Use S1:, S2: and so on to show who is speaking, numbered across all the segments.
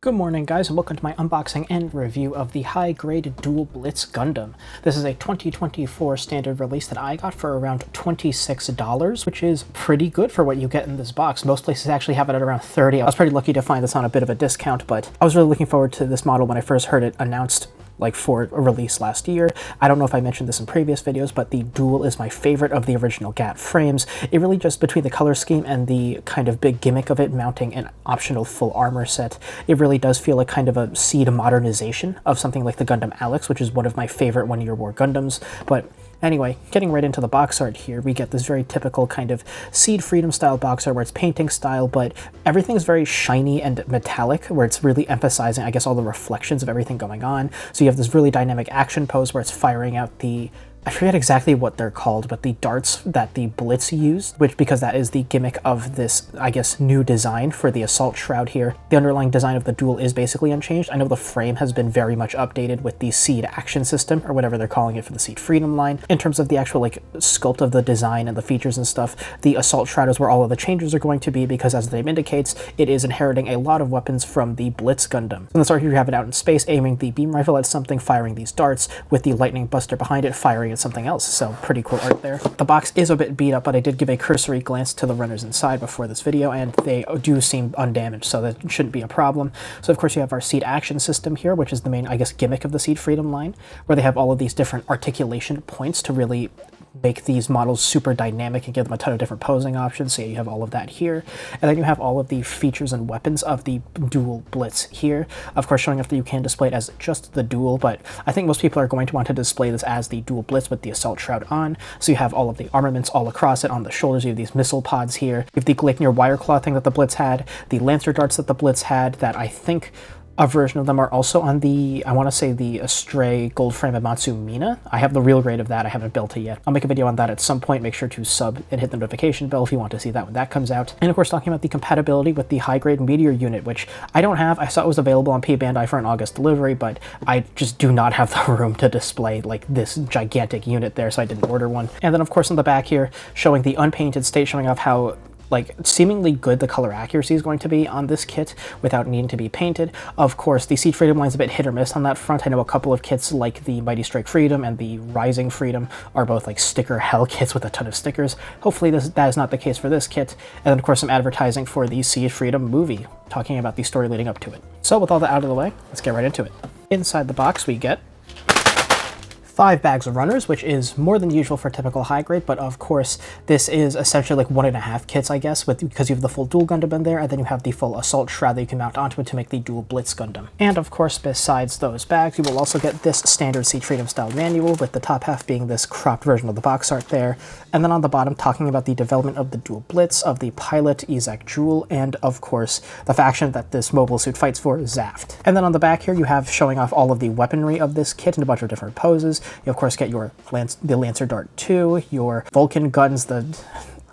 S1: Good morning guys, and welcome to my unboxing and review of the High Grade Duel Blitz Gundam. This is a 2024 standard release that I got for around $26, which is pretty good for what you get in this box. Most places actually have it at around $30. I was pretty lucky to find this on a bit of a discount, but I was really looking forward to this model when I first heard it announced for a release last year. I don't know if I mentioned this in previous videos, but the Duel is my favorite of the original GAT frames. It really just, between the color scheme and the kind of big gimmick of it mounting an optional full armor set, it really does feel like kind of a SEED modernization of something like the Gundam Alex, which is one of my favorite one-year war Gundams. But anyway, getting right into the box art here, we get this very typical kind of SEED Freedom style box art where it's painting style, but everything's very shiny and metallic, where it's really emphasizing, I guess, all the reflections of everything going on. So you have this really dynamic action pose where it's firing out the, I forget exactly what they're called, but the darts that the Blitz used, which, because that is the gimmick of this, I guess, new design for the Assault Shroud here. The underlying design of the Duel is basically unchanged. I know the frame has been very much updated with the SEED action system, or whatever they're calling it for the SEED Freedom line. In terms of the actual sculpt of the design and the features and stuff, the Assault Shroud is where all of the changes are going to be, because as the name indicates, it is inheriting a lot of weapons from the Blitz Gundam. In the start here, you have it out in space, aiming the beam rifle at something, firing these darts, with the lightning buster behind it, firing at something else. So pretty cool art there. The box is a bit beat up, but I did give a cursory glance to the runners inside before this video, and they do seem undamaged, so that shouldn't be a problem. So of course you have our SEED action system here, which is the main, I guess, gimmick of the SEED Freedom line, where they have all of these different articulation points to really make these models super dynamic and give them a ton of different posing options. So you have all of that here, and then you have all of the features and weapons of the Duel Blitz here. Of course, showing off that you can display it as just the Duel, but I think most people are going to want to display this as the Duel Blitz with the Assault Shroud on. So you have all of the armaments all across it. On the shoulders, you have these missile pods here. You have the Gleipnir wire claw thing that the Blitz had, the Lancer darts that the Blitz had, that I think a version of them are also on the, I want to say, the Astray Gold Frame Amatsu Mina. I have the real grade of that. I haven't built it yet. I'll make a video on that at some point. Make sure to sub and hit the notification bell if you want to see that when that comes out. And of course, talking about the compatibility with the High Grade Meteor unit, which I don't have. I saw it was available on P-Bandai for an August delivery, but I just do not have the room to display this gigantic unit there, so I didn't order one. And then of course on the back here, showing the unpainted state, showing off how seemingly good the color accuracy is going to be on this kit without needing to be painted. Of course, the SEED Freedom line's a bit hit or miss on that front. I know a couple of kits like the Mighty Strike Freedom and the Rising Freedom are both sticker hell kits with a ton of stickers. Hopefully that is not the case for this kit. And then of course some advertising for the SEED Freedom movie, talking about the story leading up to it. So with all that out of the way, let's get right into it. Inside the box we get 5 bags of runners, which is more than usual for typical high grade, but of course this is essentially 1.5 kits, I guess, because you have the full Duel Gundam in there, and then you have the full Assault Shroud that you can mount onto it to make the Duel Blitz Gundam. And of course, besides those bags, you will also get this standard SEED Freedom style manual, with the top half being this cropped version of the box art there, and then on the bottom talking about the development of the Duel Blitz, of the pilot Isaac Jewel, and of course the faction that this mobile suit fights for, Zaft. And then on the back here you have showing off all of the weaponry of this kit in a bunch of different poses. You of course get your the Lancer Dart 2, your Vulcan guns,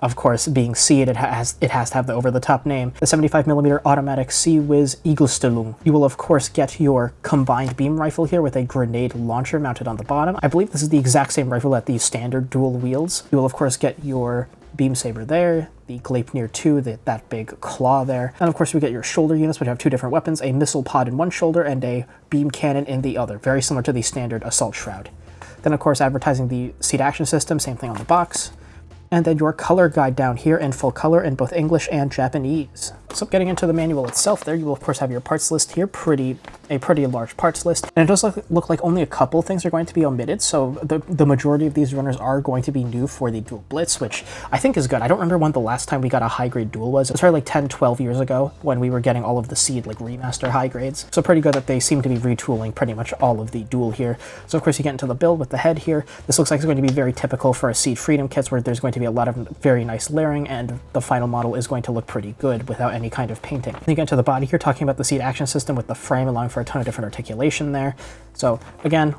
S1: of course, being SEED, it has to have the over-the-top name, the 75mm automatic Sea Whiz Eaglestellung. You will of course get your combined beam rifle here with a grenade launcher mounted on the bottom. I believe this is the exact same rifle that the standard Duel wields. You will of course get your beam saber there, the Gleipnir 2, that big claw there. And of course we get your shoulder units, which have 2 different weapons, a missile pod in one shoulder and a beam cannon in the other, very similar to the standard Assault Shroud. Then of course advertising the SEED action system, same thing on the box. And then your color guide down here in full color in both English and Japanese. So getting into the manual itself there, you will of course have your parts list here, a pretty large parts list. And it does look like only a couple things are going to be omitted, so the majority of these runners are going to be new for the Duel Blitz, which I think is good. I don't remember when the last time we got a high grade Duel was. It was probably 10, 12 years ago when we were getting all of the SEED Remaster high grades. So pretty good that they seem to be retooling pretty much all of the Duel here. So of course you get into the build with the head here. This looks like it's going to be very typical for a SEED Freedom kits, where there's going to be a lot of very nice layering, and the final model is going to look pretty good without any kind of painting. Then you get into the body here, talking about the SEED action system with the frame allowing for a ton of different articulation there. So again,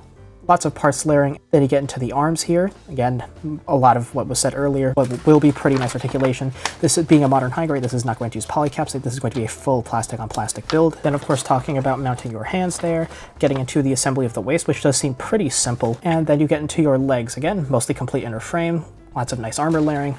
S1: lots of parts layering. Then you get into the arms here. Again, a lot of what was said earlier, but will be pretty nice articulation. This is being a modern high grade, this is not going to use polycaps. This is going to be a full plastic on plastic build. Then of course talking about mounting your hands there, getting into the assembly of the waist, which does seem pretty simple. And then you get into your legs, again, mostly complete inner frame, lots of nice armor layering.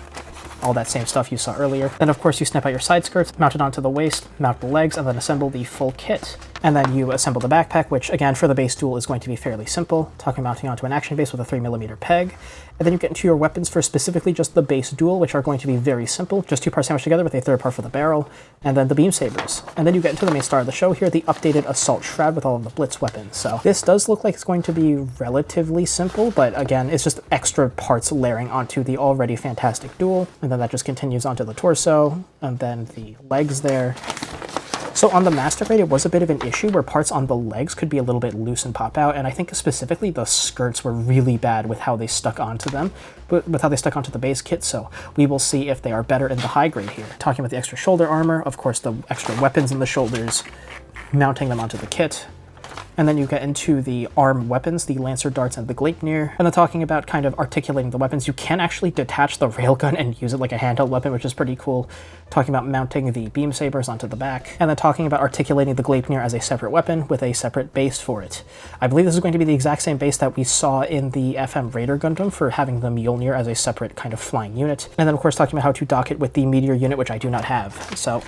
S1: all that same stuff you saw earlier. Then of course you snap out your side skirts, mount it onto the waist, mount the legs, and then assemble the full kit. And then you assemble the backpack, which again for the base duel is going to be fairly simple, mounting onto an action base with a 3mm peg. And then you get into your weapons for specifically just the base duel, which are going to be very simple, just 2 parts sandwiched together with a 3rd part for the barrel, and then the beam sabers. And then you get into the main star of the show here, the updated Assault Shroud with all of the Blitz weapons. So this does look like it's going to be relatively simple, but again, it's just extra parts layering onto the already fantastic duel. And then that just continues onto the torso, and then the legs there. So on the Master Grade, it was a bit of an issue where parts on the legs could be a little bit loose and pop out, and I think specifically the skirts were really bad with how they stuck onto them, with how they stuck onto the base kit, so we will see if they are better in the high grade here. Talking about the extra shoulder armor, of course the extra weapons in the shoulders, mounting them onto the kit. And then you get into the arm weapons, the Lancer darts and the Gleipnir. And then talking about kind of articulating the weapons, you can actually detach the railgun and use it like a handheld weapon, which is pretty cool. Talking about mounting the beam sabers onto the back. And then talking about articulating the Gleipnir as a separate weapon with a separate base for it. I believe this is going to be the exact same base that we saw in the FM Raider Gundam for having the Mjolnir as a separate kind of flying unit. And then of course talking about how to dock it with the Meteor unit, which I do not have. So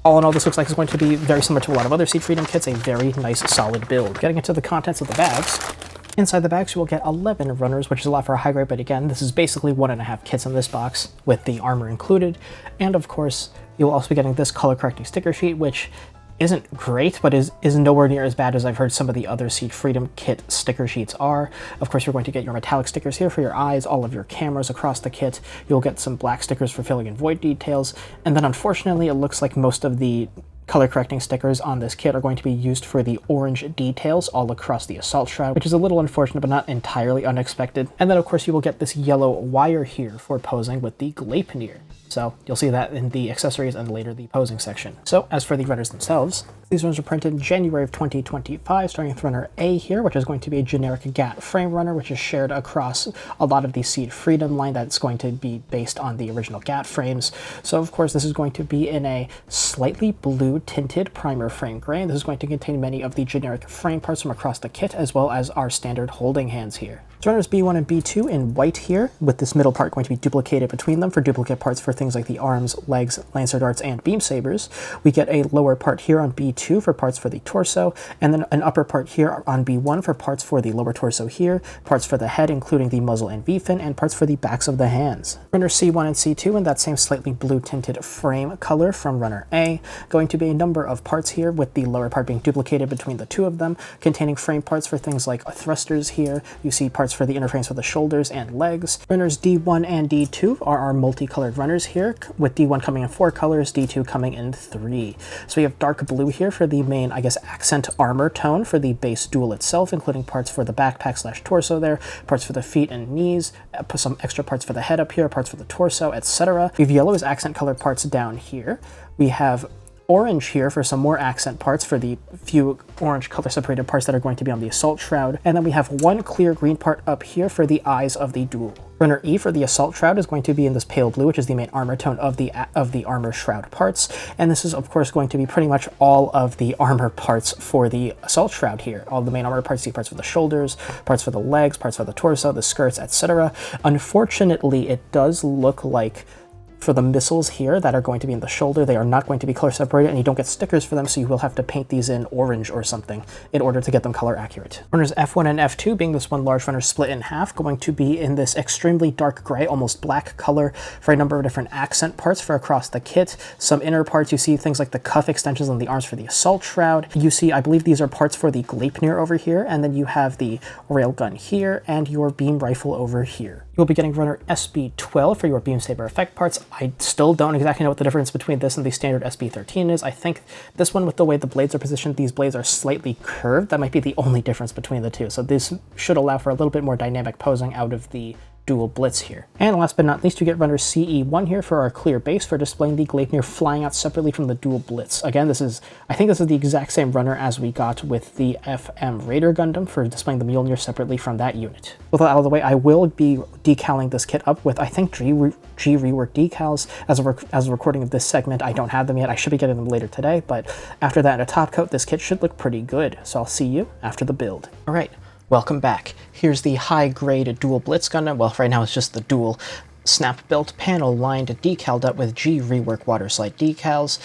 S1: all in all, this looks like it's going to be very similar to a lot of other SEED Freedom kits, a very nice, solid build. Getting into the contents of the bags. Inside the bags, you will get 11 runners, which is a lot for a high grade, but again, this is basically 1.5 kits in this box, with the armor included. And of course, you'll also be getting this color correcting sticker sheet, which isn't great, but is nowhere near as bad as I've heard some of the other SEED Freedom kit sticker sheets are. Of course, you're going to get your metallic stickers here for your eyes, all of your cameras across the kit. You'll get some black stickers for filling in void details. And then unfortunately, it looks like most of the color correcting stickers on this kit are going to be used for the orange details all across the Assault Shroud, which is a little unfortunate, but not entirely unexpected. And then of course you will get this yellow wire here for posing with the Gleipnir. So you'll see that in the accessories and later the posing section. So as for the runners themselves, these runners are printed in January of 2025, starting with runner A here, which is going to be a generic GAT frame runner, which is shared across a lot of the SEED Freedom line that's going to be based on the original GAT frames. So of course this is going to be in a slightly blue tinted primer frame gray, and this is going to contain many of the generic frame parts from across the kit, as well as our standard holding hands here. So runners B1 and B2 in white here, with this middle part going to be duplicated between them for duplicate parts for things like the arms, legs, Lancer darts, and beam sabers. We get a lower part here on B2 for parts for the torso, and then an upper part here on B1 for parts for the lower torso here, parts for the head including the muzzle and V-fin, and parts for the backs of the hands. Runner C1 and C2 in that same slightly blue tinted frame color from runner A, going to be a number of parts here, with the lower part being duplicated between the two of them, containing frame parts for things like thrusters here. You see parts for the inner frames for the shoulders and legs. Runners D1 and D2 are our multicolored runners here, with D1 coming in 4 colors, D2 coming in 3. So we have dark blue here for the main, I guess, accent armor tone for the base duel itself, including parts for the backpack slash torso there, parts for the feet and knees, some extra parts for the head up here, parts for the torso, etc. We have yellow as accent colored parts down here. We have orange here for some more accent parts for the few orange color separated parts that are going to be on the Assault Shroud. And then we have one clear green part up here for the eyes of the duel. Runner E for the Assault Shroud is going to be in this pale blue, which is the main armor tone of the armor shroud parts. And this is of course going to be pretty much all of the armor parts for the Assault Shroud here. All the main armor parts, parts for the shoulders, parts for the legs, parts for the torso, the skirts, etc. Unfortunately, it does look like for the missiles here that are going to be in the shoulder, they are not going to be color separated, and you don't get stickers for them, so you will have to paint these in orange or something in order to get them color accurate. Runners F1 and F2, being this one large runner split in half, going to be in this extremely dark gray, almost black color for a number of different accent parts for across the kit. Some inner parts, you see things like the cuff extensions on the arms for the Assault Shroud. You see, I believe these are parts for the Gleipnir over here, and then you have the railgun here and your beam rifle over here. You'll be getting runner SB12 for your beam saber effect parts. I still don't exactly know what the difference between this and the standard SB13 is. I think this one, with the way the blades are positioned, these blades are slightly curved. That might be the only difference between the two. So this should allow for a little bit more dynamic posing out of the Duel Blitz here. And last but not least, you get runner CE1 here for our clear base for displaying the Gleipnir flying out separately from the Duel Blitz. Again, I think this is the exact same runner as we got with the FM Raider Gundam for displaying the Mjolnir separately from that unit. With that out of the way, I will be decaling this kit up with, I think, G rework decals. As a recording of this segment, I don't have them yet. I should be getting them later today, but after that and a top coat, this kit should look pretty good. So I'll see you after the build. All right. Welcome back. Here's the High Grade Duel Blitz Gundam. Well, right now it's just the Duel. snap-built panel lined decaled up with G Rework waterslide decals,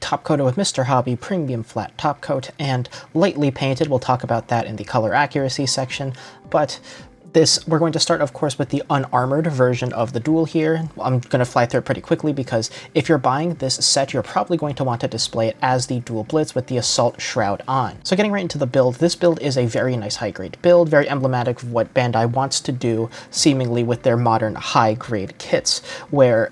S1: top coated with Mr. Hobby premium flat top coat, and lightly painted. We'll talk about that in the color accuracy section, but we're going to start, of course, with the unarmored version of the Duel here. I'm going to fly through it pretty quickly because if you're buying this set, you're probably going to want to display it as the Duel Blitz with the Assault Shroud on. So getting right into the build, this build is a very nice high-grade build, very emblematic of what Bandai wants to do, seemingly, with their modern high-grade kits, where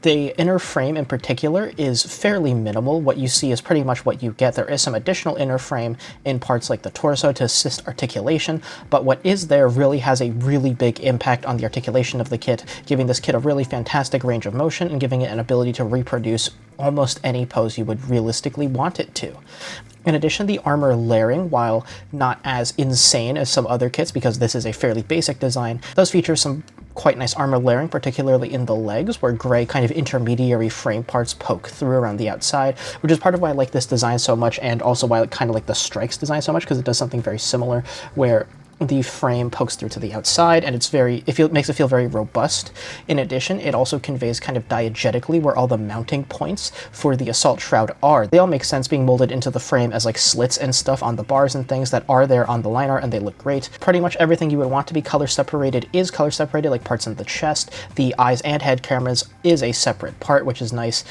S1: the inner frame in particular is fairly minimal. What you see is pretty much what you get. There is some additional inner frame in parts like the torso to assist articulation, but what is there really has a really big impact on the articulation of the kit, giving this kit a really fantastic range of motion and giving it an ability to reproduce almost any pose you would realistically want it to. In addition, the armor layering, while not as insane as some other kits because this is a fairly basic design, does feature some quite nice armor layering, particularly in the legs, where gray kind of intermediary frame parts poke through around the outside, which is part of why I like this design so much, and also why I kind of like the Strikes design so much, because it does something very similar, where the frame pokes through to the outside, and it makes it feel very robust. In addition, it also conveys kind of diegetically where all the mounting points for the Assault Shroud are. They all make sense being molded into the frame as like slits and stuff on the bars and things that are there on the line art, and they look great. Pretty much everything you would want to be color separated is color separated, like parts in the chest. The eyes and head cameras is a separate part, which is nice.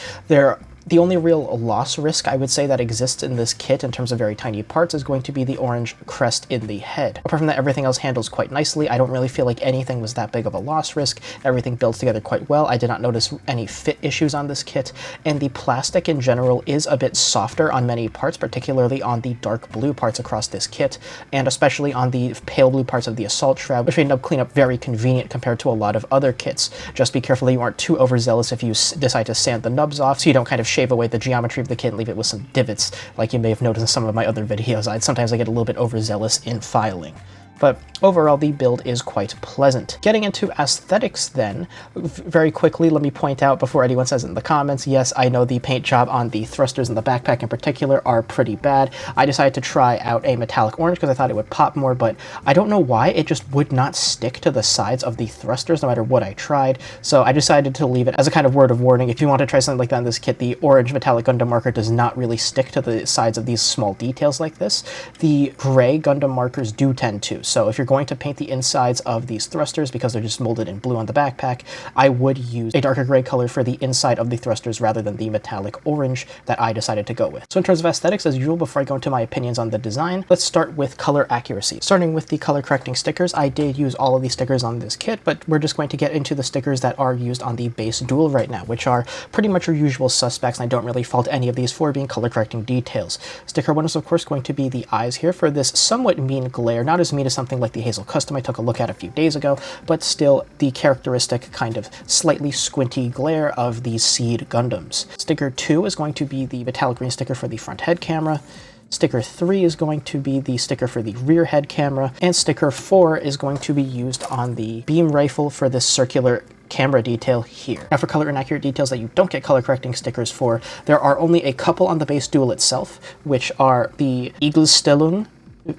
S1: The only real loss risk I would say that exists in this kit in terms of very tiny parts is going to be the orange crest in the head. Apart from that, everything else handles quite nicely. I don't really feel like anything was that big of a loss risk. Everything builds together quite well. I did not notice any fit issues on this kit, and the plastic in general is a bit softer on many parts, particularly on the dark blue parts across this kit, and especially on the pale blue parts of the Assault Shroud, which made cleanup very convenient compared to a lot of other kits. Just be careful that you aren't too overzealous if you decide to sand the nubs off, so you don't kind of shave away the geometry of the kit and leave it with some divots, like you may have noticed in some of my other videos. Sometimes I get a little bit overzealous in filing. But overall, the build is quite pleasant. Getting into aesthetics then, very quickly, let me point out before anyone says it in the comments, yes, I know the paint job on the thrusters and the backpack in particular are pretty bad. I decided to try out a metallic orange because I thought it would pop more, but I don't know why, it just would not stick to the sides of the thrusters no matter what I tried, so I decided to leave it as a kind of word of warning. If you want to try something like that in this kit, the orange metallic Gundam marker does not really stick to the sides of these small details like this. The gray Gundam markers do tend to. So if you're going to paint the insides of these thrusters, because they're just molded in blue on the backpack, I would use a darker gray color for the inside of the thrusters rather than the metallic orange that I decided to go with. So in terms of aesthetics, as usual, before I go into my opinions on the design, let's start with color accuracy. Starting with the color correcting stickers, I did use all of these stickers on this kit, but we're just going to get into the stickers that are used on the base Duel right now, which are pretty much your usual suspects, and I don't really fault any of these for being color correcting details. Sticker 1 is of course going to be the eyes here for this somewhat mean glare, not as mean as something like the Hazel Custom I took a look at a few days ago, but still the characteristic kind of slightly squinty glare of these SEED Gundams. Sticker 2 is going to be the metallic green sticker for the front head camera. Sticker 3 is going to be the sticker for the rear head camera, and sticker 4 is going to be used on the beam rifle for this circular camera detail here. Now for color inaccurate details that you don't get color correcting stickers for, there are only a couple on the base Duel itself, which are the Eaglestellung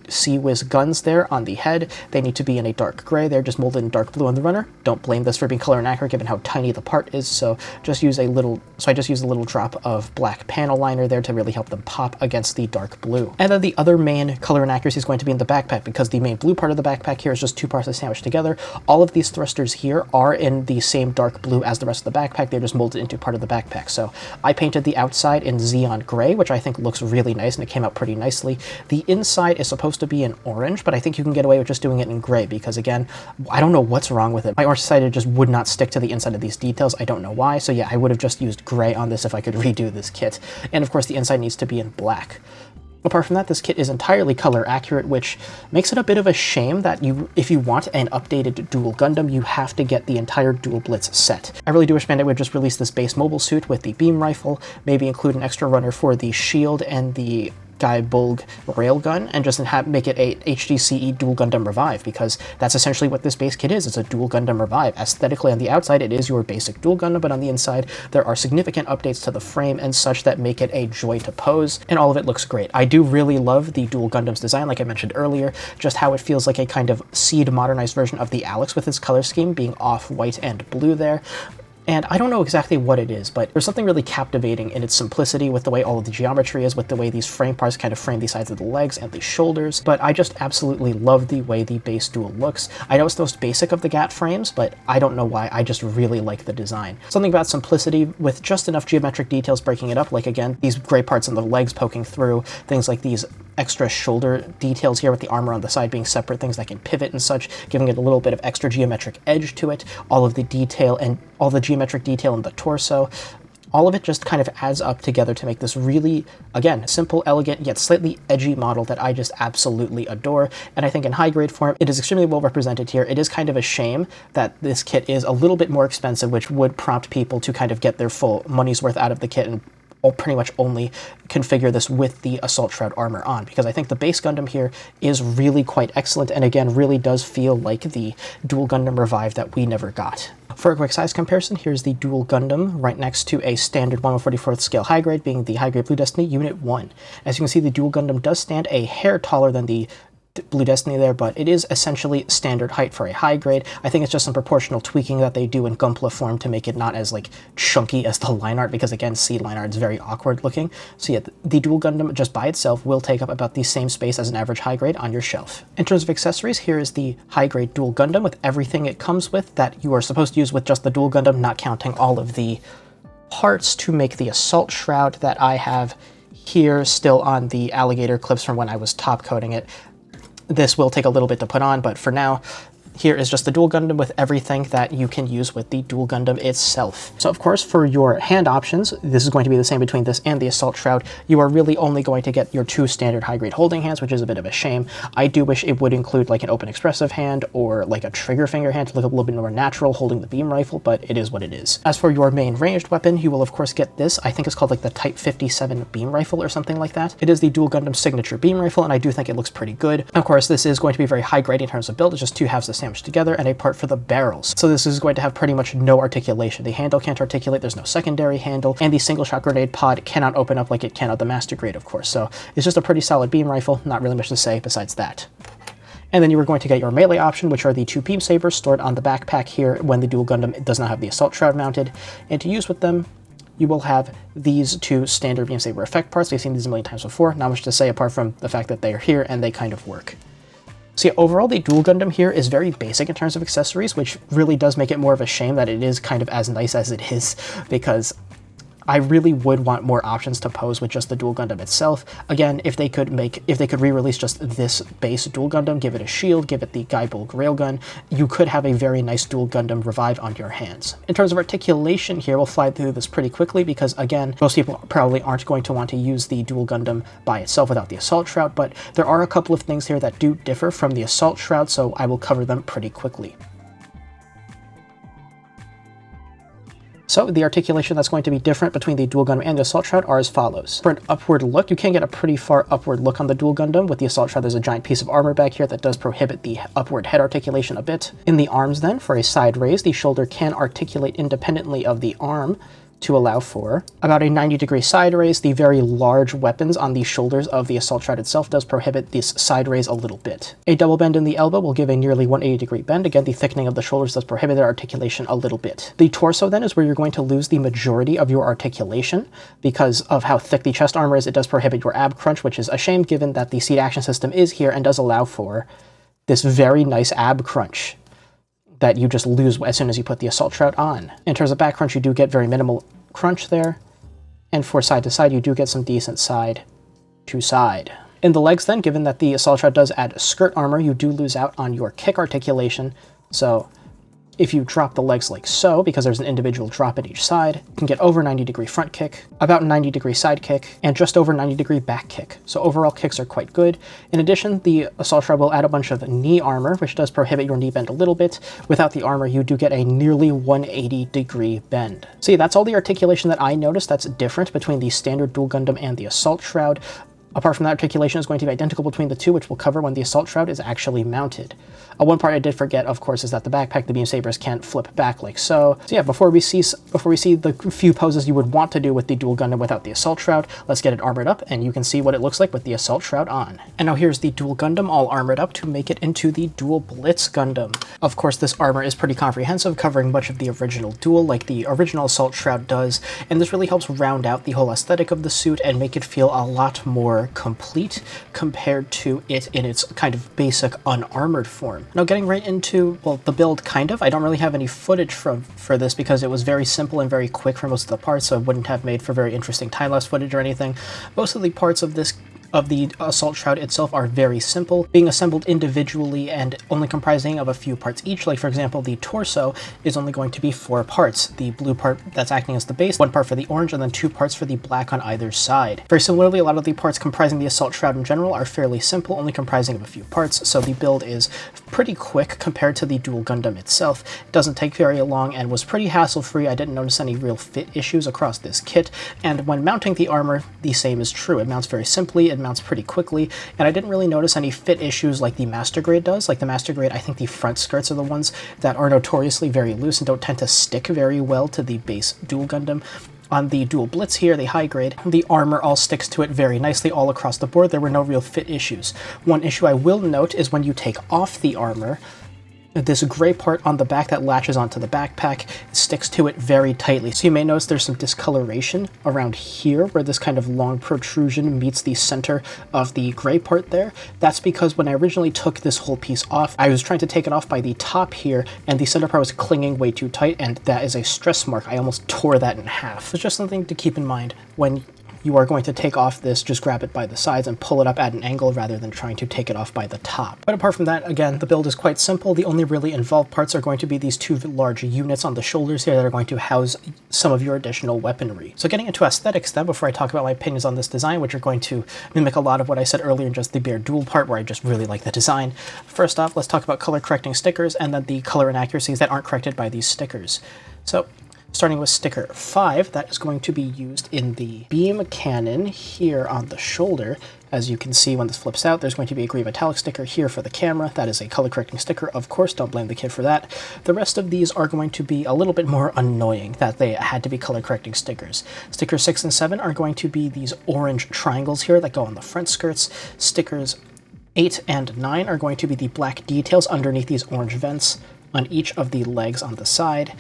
S1: Sea-Whiz guns there on the head. They need to be in a dark gray. They're just molded in dark blue on the runner. Don't blame this for being color inaccurate given how tiny the part is, so I just use a little drop of black panel liner there to really help them pop against the dark blue. And then the other main color inaccuracy is going to be in the backpack, because the main blue part of the backpack here is just two parts sandwiched together. All of these thrusters here are in the same dark blue as the rest of the backpack. They're just molded into part of the backpack. So I painted the outside in Xeon gray, which I think looks really nice, and it came out pretty nicely. The inside is supposed to be in orange, but I think you can get away with just doing it in gray, because again, I don't know what's wrong with it. My orange decided just would not stick to the inside of these details. I don't know why, so yeah, I would have just used gray on this if I could redo this kit. And of course the inside needs to be in black. Apart from that, this kit is entirely color accurate, which makes it a bit of a shame that if you want an updated Duel Gundam, you have to get the entire Duel Blitz set. I really do wish Bandai would just release this base mobile suit with the beam rifle, maybe include an extra runner for the shield and the Guybulg railgun and just make it a HG Duel Gundam Revive, because that's essentially what this base kit is. It's a Duel Gundam Revive. Aesthetically on the outside it is your basic Duel Gundam, but on the inside there are significant updates to the frame and such that make it a joy to pose, and all of it looks great. I do really love the Duel Gundam's design, like I mentioned earlier, just how it feels like a kind of SEED modernized version of the Alex with its color scheme being off white and blue there. And I don't know exactly what it is, but there's something really captivating in its simplicity with the way all of the geometry is, with the way these frame parts kind of frame the sides of the legs and the shoulders, but I just absolutely love the way the base Duel looks. I know it's the most basic of the GAT frames, but I don't know why, I just really like the design. Something about simplicity with just enough geometric details breaking it up, like again, these gray parts on the legs poking through, things like these extra shoulder details here with the armor on the side being separate, things that can pivot and such, giving it a little bit of extra geometric edge to it, all of the detail and all the geometric detail in the torso. All of it just kind of adds up together to make this really, again, simple, elegant, yet slightly edgy model that I just absolutely adore. And I think in high grade form, it is extremely well represented here. It is kind of a shame that this kit is a little bit more expensive, which would prompt people to kind of get their full money's worth out of the kit and pretty much only configure this with the Assault Shroud armor on, because I think the base Gundam here is really quite excellent, and again, really does feel like the Duel Gundam Revive that we never got. For a quick size comparison, here's the Duel Gundam right next to a standard 1/144th scale high grade, being the High Grade Blue Destiny Unit 1. As you can see, the Duel Gundam does stand a hair taller than the Blue Destiny there, but it is essentially standard height for a high grade. I think it's just some proportional tweaking that they do in Gunpla form to make it not as like chunky as the line art, because again, SEED line art is very awkward looking. So yeah, the Duel Gundam just by itself will take up about the same space as an average high grade on your shelf. In terms of accessories, here is the High Grade Duel Gundam with everything it comes with that you are supposed to use with just the Duel Gundam, not counting all of the parts to make the Assault Shroud that I have here still on the alligator clips from when I was top coating it. This will take a little bit to put on, but for now, here is just the Duel Gundam with everything that you can use with the Duel Gundam itself. So of course, for your hand options, this is going to be the same between this and the Assault Shroud. You are really only going to get your two standard high-grade holding hands, which is a bit of a shame. I do wish it would include like an open expressive hand or like a trigger finger hand to look a little bit more natural holding the beam rifle, but it is what it is. As for your main ranged weapon, you will of course get this. I think it's called like the Type 57 beam rifle or something like that. It is the Duel Gundam signature beam rifle, and I do think it looks pretty good. Of course, this is going to be very high-grade in terms of build. It's just two halves of sandwiched together and a part for the barrels. So this is going to have pretty much no articulation. The handle can't articulate, there's no secondary handle, and the single shot grenade pod cannot open up like it can on the Master Grade, of course. So it's just a pretty solid beam rifle, not really much to say besides that. And then you are going to get your melee option, which are the two beam sabers stored on the backpack here when the Duel Gundam does not have the Assault Shroud mounted. And to use with them, you will have these two standard beam saber effect parts. We've seen these a million times before, not much to say apart from the fact that they are here and they kind of work. So yeah, overall, the Duel Gundam here is very basic in terms of accessories, which really does make it more of a shame that it is kind of as nice as it is, because I really would want more options to pose with just the Duel Gundam itself. Again, if they could re-release just this base Duel Gundam, give it a shield, give it the Guybulg railgun, you could have a very nice Duel Gundam Revive on your hands. In terms of articulation here, we'll fly through this pretty quickly because, again, most people probably aren't going to want to use the Duel Gundam by itself without the Assault Shroud, but there are a couple of things here that do differ from the Assault Shroud, so I will cover them pretty quickly. So the articulation that's going to be different between the Duel Gundam and the Assault Shroud are as follows. For an upward look, you can get a pretty far upward look on the Duel Gundam. With the Assault Shroud, there's a giant piece of armor back here that does prohibit the upward head articulation a bit. In the arms then, for a side raise, the shoulder can articulate independently of the arm to allow for about a 90-degree side raise. The very large weapons on the shoulders of the Assault Shroud itself does prohibit this side raise a little bit. A double bend in the elbow will give a nearly 180-degree bend. Again, the thickening of the shoulders does prohibit their articulation a little bit. The torso then is where you're going to lose the majority of your articulation. Because of how thick the chest armor is, it does prohibit your ab crunch, which is a shame given that the SEED action system is here and does allow for this very nice ab crunch that you just lose as soon as you put the Assault Shroud on. In terms of back crunch, you do get very minimal crunch there, and for side to side, you do get some decent side to side. In the legs then, given that the Assault Shroud does add skirt armor, you do lose out on your kick articulation, so if you drop the legs like so, because there's an individual drop at each side, you can get over 90-degree front kick, about 90-degree side kick, and just over 90-degree back kick. So overall kicks are quite good. In addition, the Assault Shroud will add a bunch of knee armor, which does prohibit your knee bend a little bit. Without the armor, you do get a nearly 180-degree bend. See, that's all the articulation that I noticed that's different between the standard Duel Gundam and the Assault Shroud. Apart from that, articulation is going to be identical between the two, which we'll cover when the Assault Shroud is actually mounted. One part I did forget, of course, is that the backpack, the beam sabers, can't flip back like so. So yeah, before we see the few poses you would want to do with the Duel Gundam without the Assault Shroud, let's get it armored up, and you can see what it looks like with the Assault Shroud on. And now here's the Duel Gundam all armored up to make it into the Duel Blitz Gundam. Of course, this armor is pretty comprehensive, covering much of the original Duel, like the original Assault Shroud does, and this really helps round out the whole aesthetic of the suit and make it feel a lot more complete compared to it in its kind of basic unarmored form. Now getting right into, well, the build kind of. I don't really have any footage for this because it was very simple and very quick for most of the parts, so it wouldn't have made for very interesting time-lapse footage or anything. Most of the parts of the Assault Shroud itself are very simple, being assembled individually and only comprising of a few parts each. Like, for example, the torso is only going to be 4 parts. The blue part that's acting as the base, 1 part for the orange, and then 2 parts for the black on either side. Very similarly, a lot of the parts comprising the Assault Shroud in general are fairly simple, only comprising of a few parts, so the build is pretty quick compared to the Duel Gundam itself. It doesn't take very long and was pretty hassle-free. I didn't notice any real fit issues across this kit, and when mounting the armor, the same is true. It mounts very simply, it mounts pretty quickly, and I didn't really notice any fit issues like the Master Grade does. Like the Master Grade, I think the front skirts are the ones that are notoriously very loose and don't tend to stick very well to the base Duel Gundam. On the Duel Blitz here, the high grade, the armor all sticks to it very nicely all across the board. There were no real fit issues. One issue I will note is when you take off the armor, this gray part on the back that latches onto the backpack sticks to it very tightly. So you may notice there's some discoloration around here where this kind of long protrusion meets the center of the gray part there. That's because when I originally took this whole piece off, I was trying to take it off by the top here, and the center part was clinging way too tight, and that is a stress mark. I almost tore that in half. It's just something to keep in mind when you are going to take off this. Just grab it by the sides and pull it up at an angle rather than trying to take it off by the top. But apart from that, again, the build is quite simple. The only really involved parts are going to be these 2 large units on the shoulders here that are going to house some of your additional weaponry. So getting into aesthetics then, before I talk about my opinions on this design, which are going to mimic a lot of what I said earlier in just the bare duel part where I just really like the design. First off, let's talk about color correcting stickers and then the color inaccuracies that aren't corrected by these stickers. So starting with sticker 5, that is going to be used in the beam cannon here on the shoulder. As you can see when this flips out, there's going to be a green metallic sticker here for the camera. That is a color correcting sticker, of course, don't blame the kid for that. The rest of these are going to be a little bit more annoying that they had to be color correcting stickers. Stickers 6 and 7 are going to be these orange triangles here that go on the front skirts. Stickers 8 and 9 are going to be the black details underneath these orange vents on each of the legs on the side.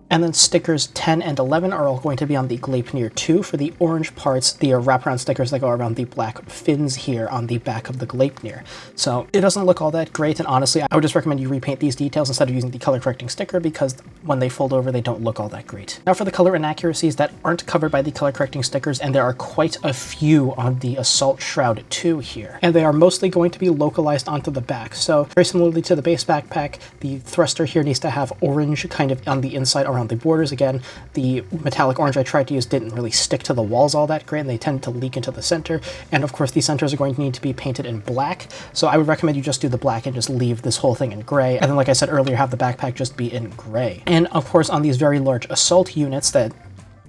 S1: And then stickers 10 and 11 are all going to be on the Gleipnir 2 for the orange parts, the wraparound stickers that go around the black fins here on the back of the Gleipnir. So it doesn't look all that great, and honestly, I would just recommend you repaint these details instead of using the color correcting sticker because when they fold over, they don't look all that great. Now for the color inaccuracies that aren't covered by the color correcting stickers, and there are quite a few on the Assault Shroud 2 here. And they are mostly going to be localized onto the back. So very similarly to the base backpack, the thruster here needs to have orange kind of on the inside around the borders. Again, the metallic orange I tried to use didn't really stick to the walls all that great, and they tend to leak into the center. And of course, the centers are going to need to be painted in black. So I would recommend you just do the black and just leave this whole thing in gray. And then, like I said earlier, have the backpack just be in gray. And of course, on these very large assault units that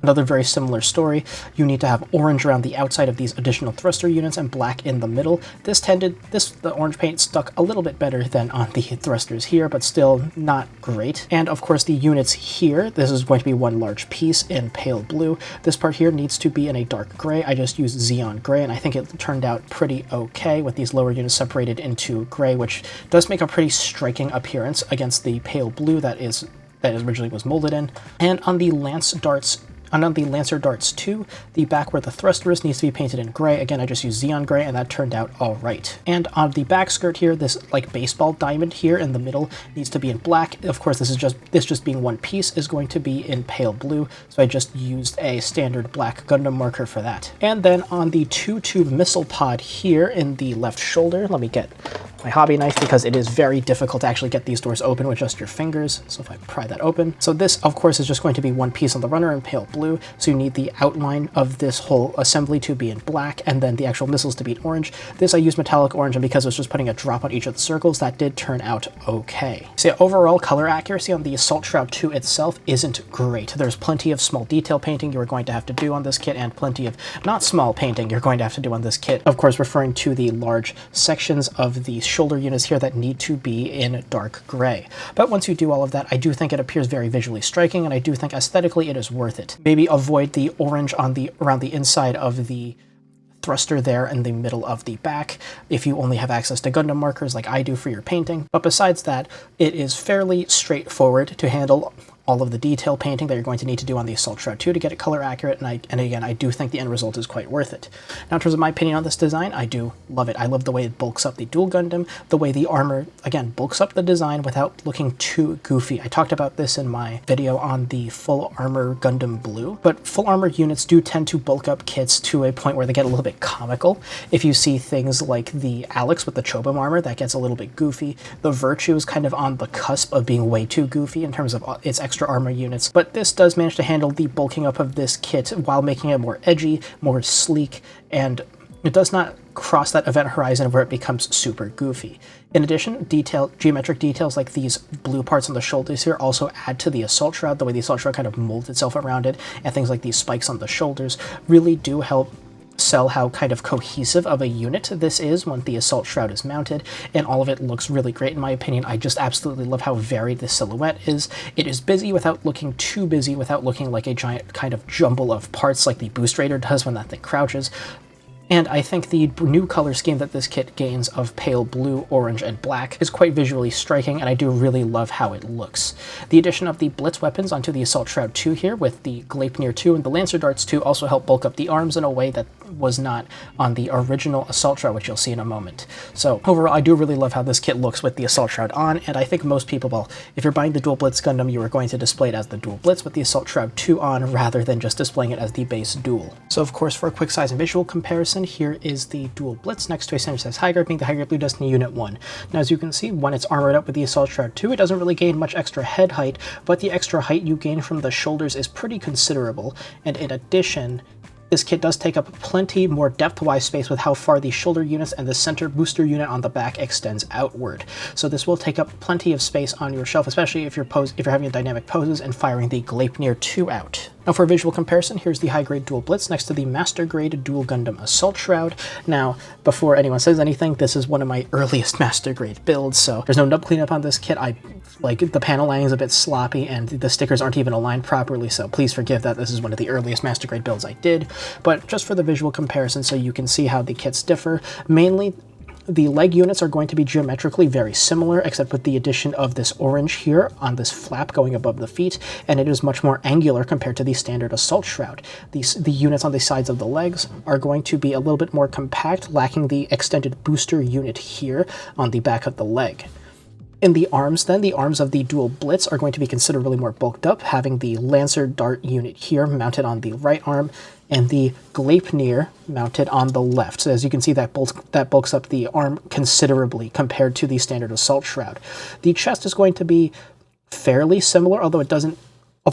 S1: another very similar story, you need to have orange around the outside of these additional thruster units and black in the middle. The orange paint stuck a little bit better than on the thrusters here, but still not great. And of course the units here, this is going to be one large piece in pale blue. This part here needs to be in a dark gray. I just used Xeon gray, and I think it turned out pretty okay with these lower units separated into gray, which does make a pretty striking appearance against the pale blue that originally was molded in. And on the Lancer Darts 2, the back where the thruster is needs to be painted in gray. Again, I just used Xeon gray, and that turned out all right. And on the back skirt here, this like baseball diamond here in the middle needs to be in black. Of course, this just being one piece is going to be in pale blue, so I just used a standard black Gundam marker for that. And then on the 2-tube missile pod here in the left shoulder, let me get my hobby knife because it is very difficult to actually get these doors open with just your fingers. So if I pry that open. So this, of course, is just going to be one piece on the runner in pale blue. So you need the outline of this whole assembly to be in black and then the actual missiles to be in orange. This I used metallic orange, and because it was just putting a drop on each of the circles, that did turn out okay. So overall color accuracy on the Assault Shroud 2 itself isn't great. There's plenty of small detail painting you're going to have to do on this kit and plenty of not small painting you're going to have to do on this kit. Of course, referring to the large sections of the shoulder units here that need to be in dark gray. But once you do all of that, I do think it appears very visually striking, and I do think aesthetically it is worth it. Maybe avoid the orange on the around the inside of the thruster there in the middle of the back if you only have access to Gundam markers like I do for your painting. But besides that, it is fairly straightforward to handle all of the detail painting that you're going to need to do on the Assault Shroud 2 to get it color accurate, and again, I do think the end result is quite worth it. Now, in terms of my opinion on this design, I do love it. I love the way it bulks up the Duel Gundam, the way the armor, again, bulks up the design without looking too goofy. I talked about this in my video on the full armor Gundam Blue, but full armor units do tend to bulk up kits to a point where they get a little bit comical. If you see things like the Alex with the Chobam armor, that gets a little bit goofy. The Virtue is kind of on the cusp of being way too goofy in terms of its extra armor units, but this does manage to handle the bulking up of this kit while making it more edgy, more sleek, and it does not cross that event horizon where it becomes super goofy. In addition, geometric details like these blue parts on the shoulders here also add to the Assault Shroud. The way the Assault Shroud kind of molds itself around it, and things like these spikes on the shoulders really do help sell how kind of cohesive of a unit this is when the Assault Shroud is mounted, and all of it looks really great in my opinion. I just absolutely love how varied the silhouette is. It is busy without looking too busy, without looking like a giant kind of jumble of parts like the Boost Raider does when that thing crouches. And I think the new color scheme that this kit gains of pale blue, orange, and black is quite visually striking, and I do really love how it looks. The addition of the Blitz weapons onto the Assault Shroud 2 here with the Gleipnir 2 and the Lancer Darts 2 also help bulk up the arms in a way that was not on the original Assault Shroud, which you'll see in a moment. So overall, I do really love how this kit looks with the Assault Shroud on, and I think most people, well, if you're buying the Duel Blitz Gundam, you are going to display it as the Duel Blitz with the Assault Shroud 2 on rather than just displaying it as the base Duel. So of course, for a quick size and visual comparison, here is the Duel Blitz next to a standard size high grade, being the High Grade Blue Destiny Unit 1. Now, as you can see, when it's armored up with the Assault Shroud 2, it doesn't really gain much extra head height, but the extra height you gain from the shoulders is pretty considerable, and in addition, this kit does take up plenty more depth-wise space with how far the shoulder units and the center booster unit on the back extends outward. So this will take up plenty of space on your shelf, especially if you're having dynamic poses and firing the Gleipnir 2 out. Now for a visual comparison, here's the High Grade Duel Blitz next to the Master Grade Duel Gundam Assault Shroud. Now, before anyone says anything, this is one of my earliest Master Grade builds, so there's no nub cleanup on this kit. The panel lining is a bit sloppy and the stickers aren't even aligned properly, so please forgive that. This is one of the earliest Master Grade builds I did. But just for the visual comparison so you can see how the kits differ, mainly the leg units are going to be geometrically very similar, except with the addition of this orange here on this flap going above the feet, and it is much more angular compared to the standard Assault Shroud. The units on the sides of the legs are going to be a little bit more compact, lacking the extended booster unit here on the back of the leg. In the arms then, the arms of the Duel Blitz are going to be considerably more bulked up, having the Lancer Dart unit here mounted on the right arm, and the Gleipnir mounted on the left. So as you can see, that bulks up the arm considerably compared to the standard Assault Shroud. The chest is going to be fairly similar, although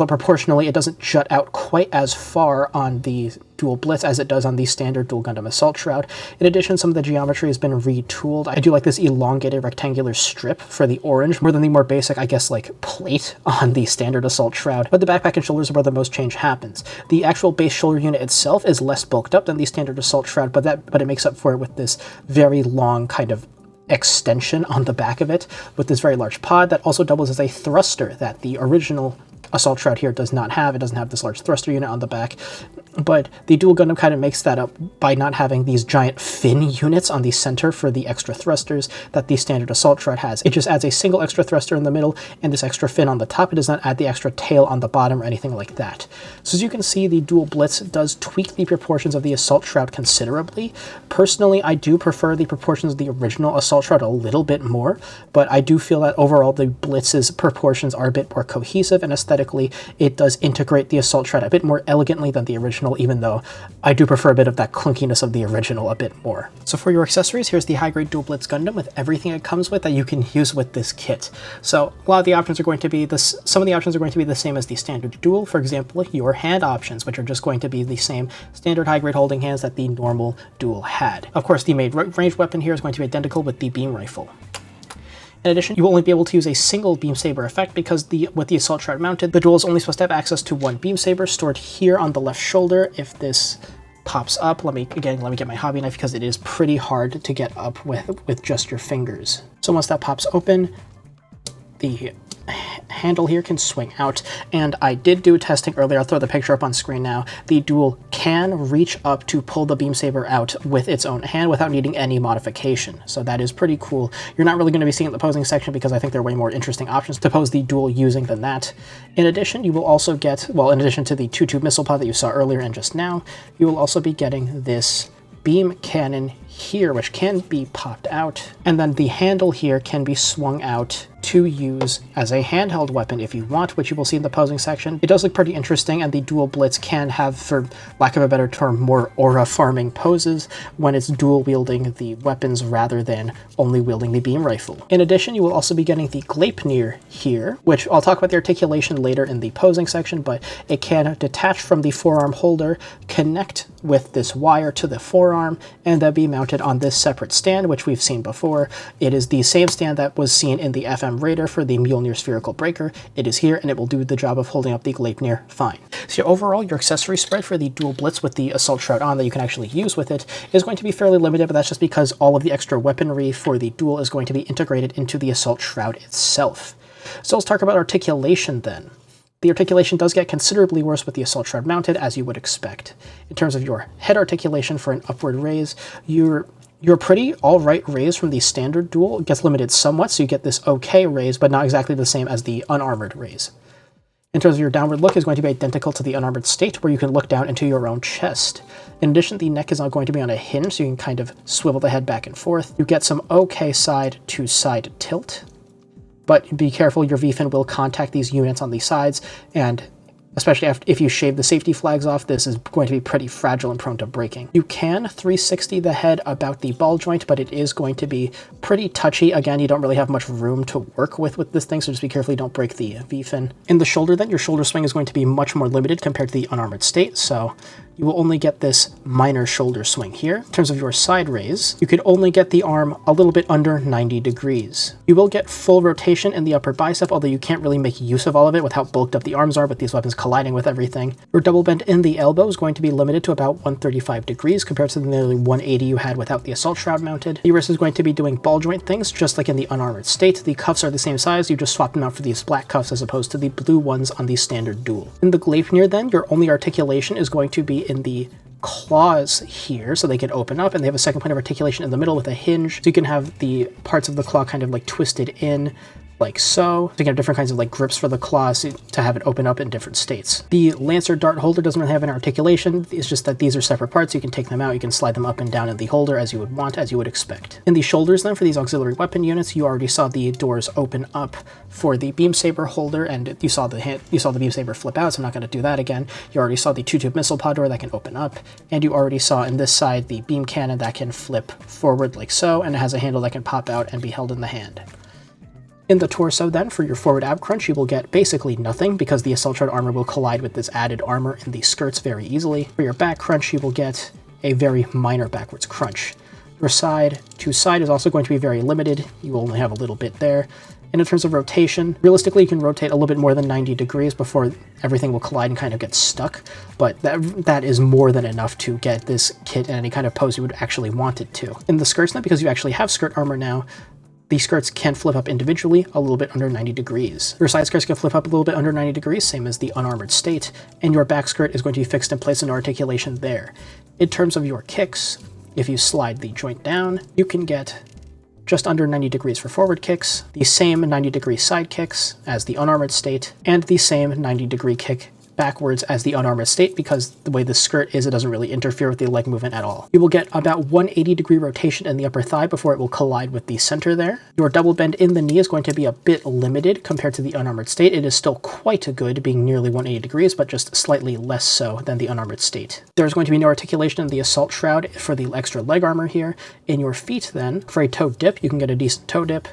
S1: proportionally it doesn't jut out quite as far on the Duel Blitz as it does on the standard Duel Gundam Assault Shroud. In addition, some of the geometry has been retooled. I do like this elongated rectangular strip for the orange more than the more basic, I guess, like plate on the standard Assault Shroud, but the backpack and shoulders are where the most change happens. The actual base shoulder unit itself is less bulked up than the standard Assault Shroud, but it makes up for it with this very long kind of extension on the back of it, with this very large pod that also doubles as a thruster that the original Assault Shroud here does not have. It doesn't have this large thruster unit on the back, but the Duel Gundam kind of makes that up by not having these giant fin units on the center for the extra thrusters that the standard Assault Shroud has. It just adds a single extra thruster in the middle and this extra fin on the top. It does not add the extra tail on the bottom or anything like that. So as you can see, the Duel Blitz does tweak the proportions of the Assault Shroud considerably. Personally, I do prefer the proportions of the original Assault Shroud a little bit more, but I do feel that overall the Blitz's proportions are a bit more cohesive and aesthetically aesthetically, it does integrate the Assault Shroud a bit more elegantly than the original, even though I do prefer a bit of that clunkiness of the original a bit more. So for your accessories, here's the High Grade Duel Blitz Gundam with everything it comes with that you can use with this kit. So a lot of the options are going to be some of the options are going to be the same as the standard Duel. For example, your hand options, which are just going to be the same standard high grade holding hands that the normal Duel had. Of course, the made ranged weapon here is going to be identical with the beam rifle. In addition, you will only be able to use a single beam saber effect because with the Assault Shroud mounted, the Duel is only supposed to have access to one beam saber stored here on the left shoulder. If this pops up, let me get my hobby knife because it is pretty hard to get up with just your fingers. So once that pops open, the handle here can swing out, and I did do testing earlier. I'll throw the picture up on screen now. The Duel can reach up to pull the beam saber out with its own hand without needing any modification, so that is pretty cool. You're not really going to be seeing it in the posing section because I think there are way more interesting options to pose the Duel using than that. In addition, you will also get, well, in addition to the 2-tube missile pod that you saw earlier and just now, you will also be getting this beam cannon here, which can be popped out, and then the handle here can be swung out to use as a handheld weapon if you want, which you will see in the posing section. It does look pretty interesting, and the Duel Blitz can have, for lack of a better term, more aura farming poses when it's dual wielding the weapons rather than only wielding the beam rifle. In addition, you will also be getting the Gleipnir here, which I'll talk about the articulation later in the posing section, but it can detach from the forearm holder, connect with this wire to the forearm, and then be mounted on this separate stand, which we've seen before. It is the same stand that was seen in the FM Raider for the Mjolnir spherical breaker. It is here, and it will do the job of holding up the Gleipnir fine. So overall, your accessory spread for the Duel Blitz with the Assault Shroud on that you can actually use with it is going to be fairly limited, but that's just because all of the extra weaponry for the Duel is going to be integrated into the Assault Shroud itself. So let's talk about articulation then. The articulation does get considerably worse with the Assault Shroud mounted, as you would expect. In terms of your head articulation for an upward raise, your pretty alright raise from the standard Duel gets limited somewhat, so you get this okay raise, but not exactly the same as the unarmored raise. In terms of your downward look is going to be identical to the unarmored state, where you can look down into your own chest. In addition, the neck is not going to be on a hinge, so you can kind of swivel the head back and forth. You get some okay side-to-side tilt, but be careful, your V-fin will contact these units on the sides, and especially if you shave the safety flags off, this is going to be pretty fragile and prone to breaking. You can 360 the head about the ball joint, but it is going to be pretty touchy. Again, you don't really have much room to work with this thing, so just be careful you don't break the V-fin. In the shoulder then, your shoulder swing is going to be much more limited compared to the unarmored state, so you will only get this minor shoulder swing here. In terms of your side raise, you could only get the arm a little bit under 90 degrees. You will get full rotation in the upper bicep, although you can't really make use of all of it with how bulked up the arms are with these weapons colliding with everything. Your double bend in the elbow is going to be limited to about 135 degrees compared to the nearly 180 you had without the Assault Shroud mounted. The wrist is going to be doing ball joint things, just like in the unarmored state. The cuffs are the same size, you just swap them out for these black cuffs as opposed to the blue ones on the standard Duel. In the Gleipnir then, your only articulation is going to be in the claws here, so they can open up, and they have a second point of articulation in the middle with a hinge, so you can have the parts of the claw kind of like twisted in, like so. So you can have different kinds of like grips for the claws to have it open up in different states. The Lancer dart holder doesn't really have an articulation, it's just that these are separate parts, you can take them out, you can slide them up and down in the holder as you would want, as you would expect. In the shoulders then, for these auxiliary weapon units, you already saw the doors open up for the beam saber holder, and you saw the beam saber flip out, so I'm not going to do that again. You already saw the 2-tube missile pod door that can open up, and you already saw in this side the beam cannon that can flip forward like so, and it has a handle that can pop out and be held in the hand. In the torso then, for your forward ab crunch, you will get basically nothing because the Assault Shroud armor will collide with this added armor in the skirts very easily. For your back crunch, you will get a very minor backwards crunch. Your side to side is also going to be very limited. You will only have a little bit there. And in terms of rotation, realistically, you can rotate a little bit more than 90 degrees before everything will collide and kind of get stuck, but that is more than enough to get this kit in any kind of pose you would actually want it to. In the skirts then, because you actually have skirt armor now, the skirts can flip up individually a little bit under 90 degrees. Your side skirts can flip up a little bit under 90 degrees, same as the unarmored state, and your back skirt is going to be fixed in place in articulation there. In terms of your kicks, if you slide the joint down, you can get just under 90 degrees for forward kicks, the same 90 degree side kicks as the unarmored state, and the same 90 degree kick backwards as the unarmored state because the way the skirt is, it doesn't really interfere with the leg movement at all. You will get about 180-degree rotation in the upper thigh before it will collide with the center there. Your double bend in the knee is going to be a bit limited compared to the unarmored state. It is still quite good, being nearly 180 degrees, but just slightly less so than the unarmored state. There's going to be no articulation in the Assault Shroud for the extra leg armor here. In your feet then, for a toe dip, you can get a decent toe dip.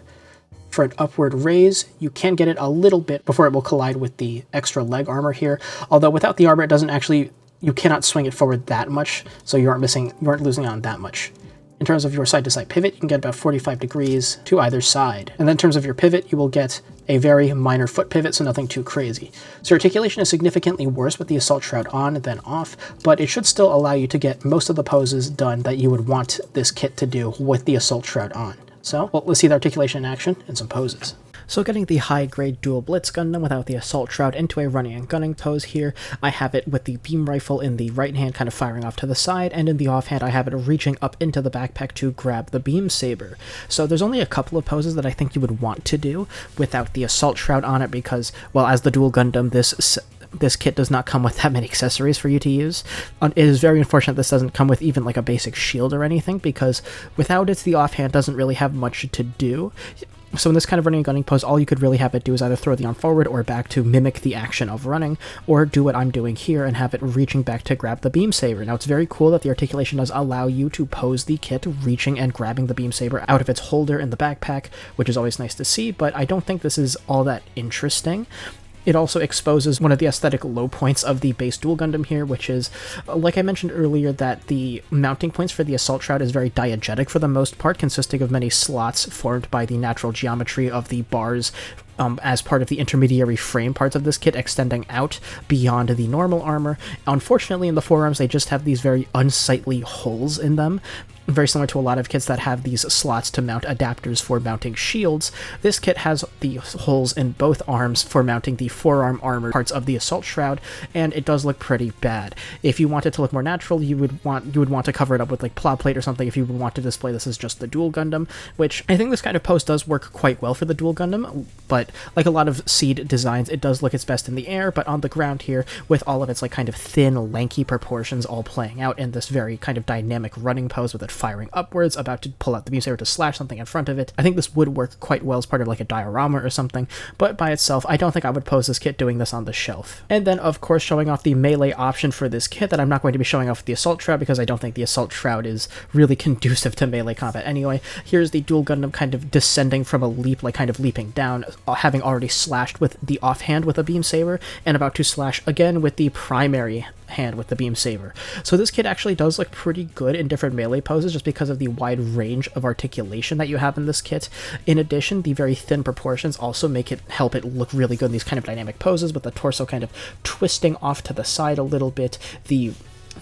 S1: For an upward raise, you can get it a little bit before it will collide with the extra leg armor here. Although without the armor, it doesn't actually, you cannot swing it forward that much, so you aren't losing on that much. In terms of your side-to-side pivot, you can get about 45 degrees to either side. And then in terms of your pivot, you will get a very minor foot pivot, so nothing too crazy. So articulation is significantly worse with the Assault Shroud on than off, but it should still allow you to get most of the poses done that you would want this kit to do with the Assault Shroud on. So, well, let's see the articulation in action and some poses. So getting the High Grade Duel Blitz Gundam without the Assault Shroud into a running and gunning pose here, I have it with the beam rifle in the right hand kind of firing off to the side, and in the offhand I have it reaching up into the backpack to grab the beam saber. So there's only a couple of poses that I think you would want to do without the Assault Shroud on it because, well, as the Duel Gundam, this kit does not come with that many accessories for you to use. It is very unfortunate this doesn't come with even like a basic shield or anything, because without it, the offhand doesn't really have much to do. So in this kind of running and gunning pose, all you could really have it do is either throw the arm forward or back to mimic the action of running, or do what I'm doing here and have it reaching back to grab the beam saber. Now, it's very cool that the articulation does allow you to pose the kit reaching and grabbing the beam saber out of its holder in the backpack, which is always nice to see, but I don't think this is all that interesting. It also exposes one of the aesthetic low points of the base Duel Gundam here, which is, like I mentioned earlier, that the mounting points for the Assault Shroud is very diegetic for the most part, consisting of many slots formed by the natural geometry of the bars as part of the intermediary frame parts of this kit extending out beyond the normal armor. Unfortunately, in the forearms, they just have these very unsightly holes in them, very similar to a lot of kits that have these slots to mount adapters for mounting shields. This kit has the holes in both arms for mounting the forearm armor parts of the Assault Shroud, and it does look pretty bad. If you want it to look more natural, you would want to cover it up with like plow plate or something if you would want to display this as just the Duel Gundam, which I think this kind of pose does work quite well for the Duel Gundam, but like a lot of SEED designs, it does look its best in the air, but on the ground here, with all of its like kind of thin, lanky proportions all playing out in this very kind of dynamic running pose with it firing upwards, about to pull out the beam saber to slash something in front of it. I think this would work quite well as part of like a diorama or something, but by itself, I don't think I would pose this kit doing this on the shelf. And then, of course, showing off the melee option for this kit that I'm not going to be showing off with the Assault Shroud because I don't think the Assault Shroud is really conducive to melee combat anyway. Here's the Duel Gundam kind of descending from a leap, like kind of leaping down, having already slashed with the offhand with a beam saber, and about to slash again with the primary hand with the beam saber. So this kit actually does look pretty good in different melee poses just because of the wide range of articulation that you have in this kit. In addition, the very thin proportions also help it look really good in these kind of dynamic poses, with the torso kind of twisting off to the side a little bit, the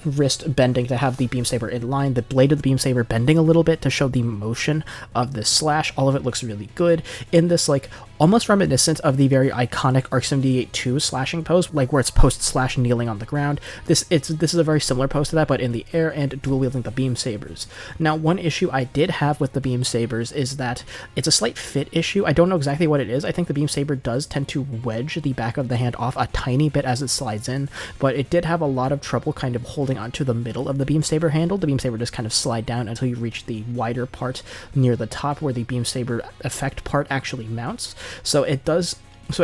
S1: wrist bending to have the beam saber in line, the blade of the beam saber bending a little bit to show the motion of this slash. All of it looks really good in this like almost reminiscent of the very iconic Arc 78-2 slashing pose, like where it's post-slash kneeling on the ground. This is a very similar pose to that, but in the air and dual-wielding the beam sabers. Now, one issue I did have with the beam sabers is that it's a slight fit issue. I don't know exactly what it is. I think the beam saber does tend to wedge the back of the hand off a tiny bit as it slides in, but it did have a lot of trouble kind of holding onto the middle of the beam saber handle. The beam saber just kind of slide down until you reach the wider part near the top where the beam saber effect part actually mounts. So it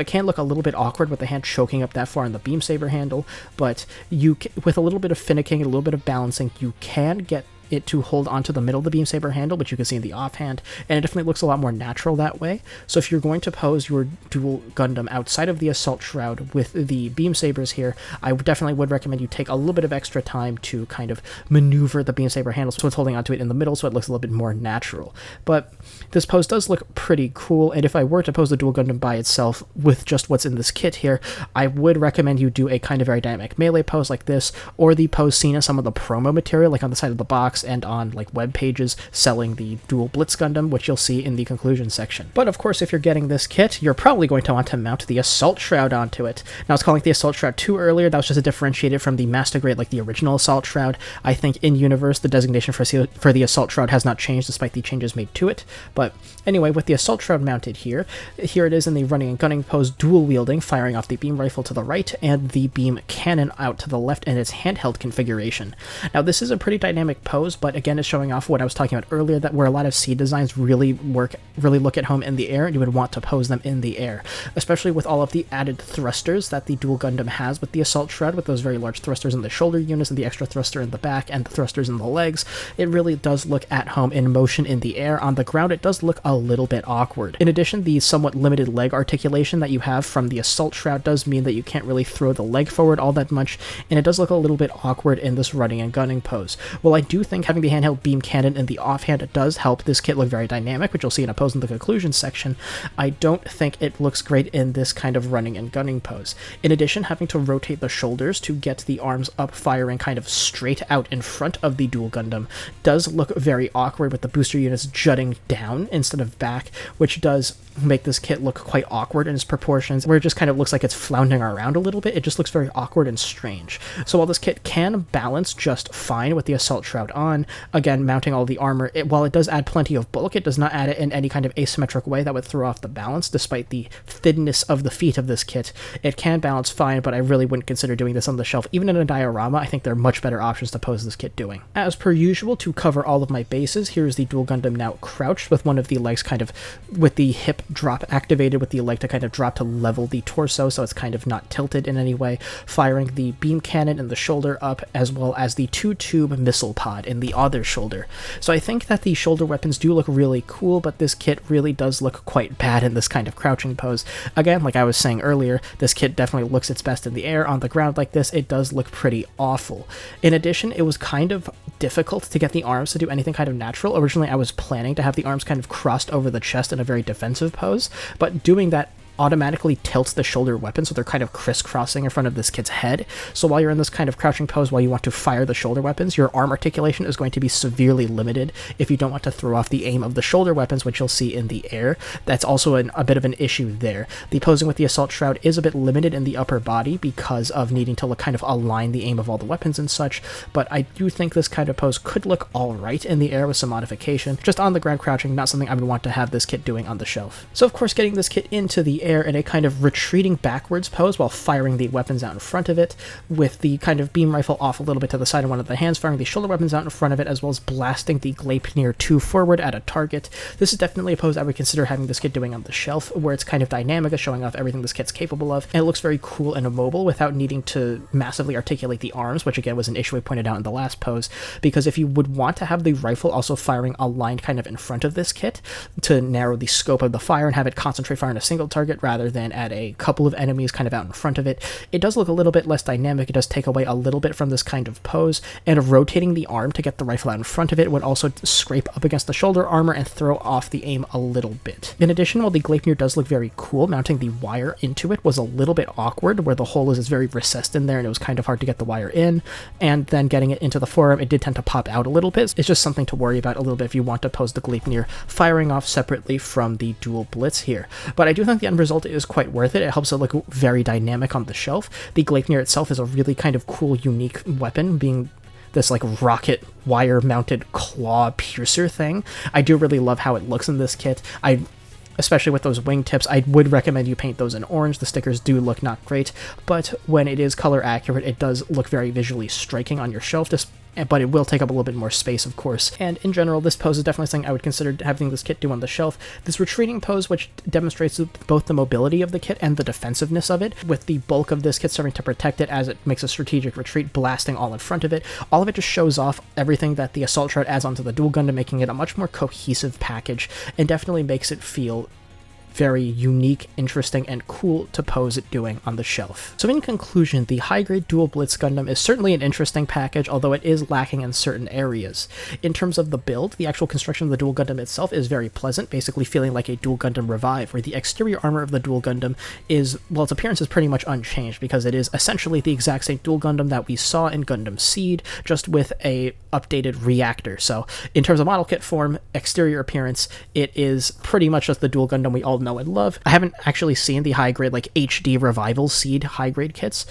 S1: can look a little bit awkward with the hand choking up that far on the beam saber handle, but with a little bit of finicking and a little bit of balancing, you can get it to hold onto the middle of the beam saber handle, which you can see in the offhand, and it definitely looks a lot more natural that way. So if you're going to pose your Duel Gundam outside of the Assault Shroud with the beam sabers here, I definitely would recommend you take a little bit of extra time to kind of maneuver the beam saber handle so it's holding onto it in the middle so it looks a little bit more natural. But this pose does look pretty cool, and if I were to pose the Duel Gundam by itself with just what's in this kit here, I would recommend you do a kind of very dynamic melee pose like this, or the pose seen in some of the promo material, like on the side of the box, books and on like web pages selling the Duel Blitz Gundam, which you'll see in the conclusion section. But of course, if you're getting this kit, you're probably going to want to mount the Assault Shroud onto it. Now, I was calling it the Assault Shroud 2 earlier. That was just a differentiated from the Master Grade, like the original Assault Shroud. I think in universe, the designation for the Assault Shroud has not changed despite the changes made to it. But anyway, with the Assault Shroud mounted here it is in the running and gunning pose, dual wielding, firing off the beam rifle to the right and the beam cannon out to the left in its handheld configuration. Now, this is a pretty dynamic pose, but again, it's showing off what I was talking about earlier, that where a lot of SEED designs really look at home in the air, and you would want to pose them in the air, especially with all of the added thrusters that the Duel Gundam has with the Assault Shroud, with those very large thrusters in the shoulder units and the extra thruster in the back and the thrusters in the legs. It really does look at home in motion in the air. On the ground, it does look a little bit awkward. In addition, the somewhat limited leg articulation that you have from the Assault Shroud does mean that you can't really throw the leg forward all that much, and it does look a little bit awkward in this running and gunning pose. While I do think having the handheld beam cannon in the offhand does help this kit look very dynamic, which you'll see in a pose in the conclusion section, I don't think it looks great in this kind of running and gunning pose. In addition, having to rotate the shoulders to get the arms up firing kind of straight out in front of the Duel Gundam does look very awkward, with the booster units jutting down instead of back, which does make this kit look quite awkward in its proportions, where it just kind of looks like it's floundering around a little bit. It just looks very awkward and strange. So while this kit can balance just fine with the Assault Shroud on, again, mounting all the armor, while it does add plenty of bulk, it does not add it in any kind of asymmetric way that would throw off the balance. Despite the thinness of the feet of this kit, it can balance fine, but I really wouldn't consider doing this on the shelf. Even in a diorama, I think there are much better options to pose this kit doing. As per usual, to cover all of my bases, here's the Duel Gundam now crouched, with one of the legs kind of with the hip drop activated, with the leg to kind of drop to level the torso so it's kind of not tilted in any way, firing the beam cannon in the shoulder up, as well as the 2-tube missile pod in the other shoulder. So I think that the shoulder weapons do look really cool, but this kit really does look quite bad in this kind of crouching pose. Again, like I was saying earlier, this kit definitely looks its best in the air. On the ground like this, it does look pretty awful. In addition, it was kind of difficult to get the arms to do anything kind of natural. Originally, I was planning to have the arms kind of crossed over the chest in a very defensive pose, but doing that automatically tilts the shoulder weapon, so they're kind of crisscrossing in front of this kid's head. So while you're in this kind of crouching pose, while you want to fire the shoulder weapons, your arm articulation is going to be severely limited if you don't want to throw off the aim of the shoulder weapons, which you'll see in the air. That's also a bit of an issue there. The posing with the Assault Shroud is a bit limited in the upper body because of needing to kind of align the aim of all the weapons and such, but I do think this kind of pose could look alright in the air with some modification. Just on the ground crouching, not something I would want to have this kit doing on the shelf. So of course, getting this kit into the air in a kind of retreating backwards pose while firing the weapons out in front of it, with the kind of beam rifle off a little bit to the side of one of the hands, firing the shoulder weapons out in front of it, as well as blasting the Gleipnir 2 forward at a target. This is definitely a pose I would consider having this kit doing on the shelf, where it's kind of dynamic, showing off everything this kit's capable of, and it looks very cool and immobile without needing to massively articulate the arms, which again was an issue I pointed out in the last pose, because if you would want to have the rifle also firing aligned kind of in front of this kit to narrow the scope of the fire and have it concentrate fire on a single target rather than at a couple of enemies kind of out in front of it, it does look a little bit less dynamic. It does take away a little bit from this kind of pose, and rotating the arm to get the rifle out in front of it would also scrape up against the shoulder armor and throw off the aim a little bit. In addition, while the Gleipnir does look very cool, mounting the wire into it was a little bit awkward, where the hole is very recessed in there and it was kind of hard to get the wire in, and then getting it into the forearm, it did tend to pop out a little bit. It's just something to worry about a little bit if you want to pose the Gleipnir firing off separately from the Duel Blitz here. But I do think the end result is quite worth it. It helps it look very dynamic on the shelf. The Gleipnir itself is a really kind of cool, unique weapon, being this like rocket wire mounted claw piercer thing. I do really love how it looks in this kit. Especially with those wingtips, I would recommend you paint those in orange. The stickers do look not great, but when it is color accurate, it does look very visually striking on your shelf, but it will take up a little bit more space, of course. And in general, this pose is definitely something I would consider having this kit do on the shelf. This retreating pose, which demonstrates both the mobility of the kit and the defensiveness of it, with the bulk of this kit serving to protect it as it makes a strategic retreat, blasting all in front of it. All of it just shows off everything that the Assault Shroud adds onto the Duel Gundam, making it a much more cohesive package, and definitely makes it feel very unique, interesting, and cool to pose it doing on the shelf. So in conclusion, the High Grade Duel Blitz Gundam is certainly an interesting package, although it is lacking in certain areas. In terms of the build, the actual construction of the Duel Gundam itself is very pleasant, basically feeling like a Duel Gundam Revive, where the exterior armor of the Duel Gundam is, well, its appearance is pretty much unchanged, because it is essentially the exact same Duel Gundam that we saw in Gundam SEED, just with a updated reactor. So in terms of model kit form, exterior appearance, it is pretty much just the Duel Gundam we all know and love. I haven't actually seen the high grade, like HD Revival SEED high grade kits